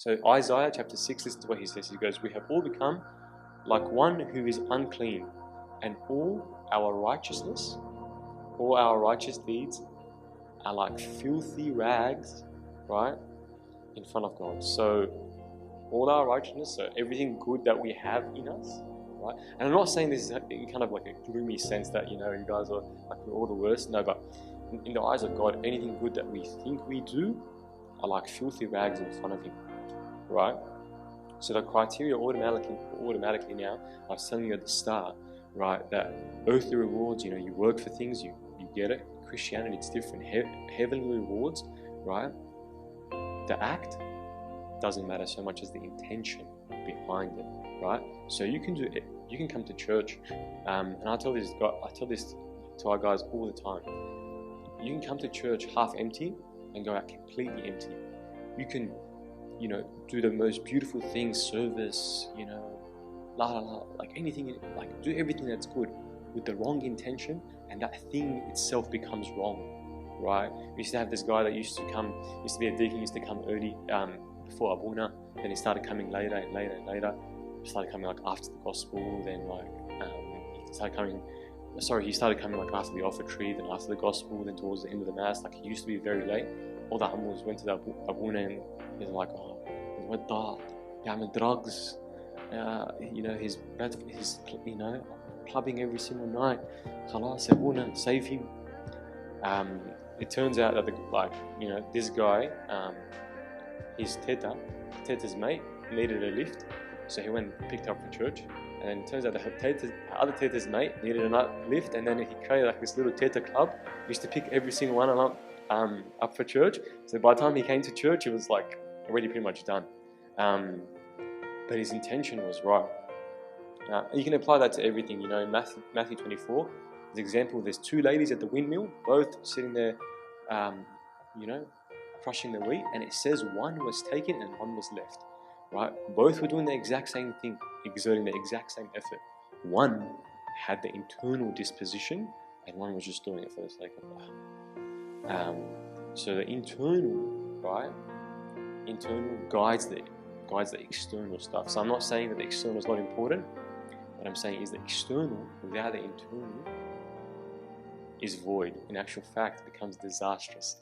So Isaiah chapter 6, listen to what he says. He goes, we have all become like one who is unclean, and all our righteousness, all our righteous deeds are like filthy rags, right, in front of God. So all our righteousness, so everything good that we have in us, right? And I'm not saying this is in kind of like a gloomy sense that, you guys are like we're all the worst. No, but in the eyes of God, anything good that we think we do are like filthy rags in front of Him, right? So the criteria automatically now, I was telling you at the start, right, that earthly rewards, you work for things, you get it. Christianity, it's different. Heavenly rewards, right? The act doesn't matter so much as the intention behind it, right? So you can do it. You can come to church, and I tell this to our guys all the time. You can come to church half empty and go out completely empty. You can, do the most beautiful things, service, like anything, like do everything that's good with the wrong intention, and that thing itself becomes wrong, right? We used to have this guy that used to be a deacon, used to come early before Abuna, then he started coming later and later and later. He started coming like after the gospel, then he started coming like after the offertory, then after the gospel, then towards the end of the mass. Like he used to be very late. All the humbles went to the Abuna and they're like, oh, what the drugs, his clubbing every single night. Khalas, Abuna, save him. It turns out that this guy, his teta's mate needed a lift, so he went and picked her up for church. And then it turns out that her other teta's mate needed another lift, and then he created like this little teta club. He used to pick every single one of them up for church. So by the time he came to church, it was like already pretty much done. But his intention was right. You can apply that to everything. In Matthew 24, as an example, there's two ladies at the windmill, both sitting there, crushing the wheat, and it says one was taken and one was left. Right? Both were doing the exact same thing, exerting the exact same effort. One had the internal disposition, and one was just doing it for the sake of that. So the internal, right? Internal guides the external stuff. So I'm not saying that the external is not important. What I'm saying is the external without the internal is void. In actual fact, it becomes disastrous.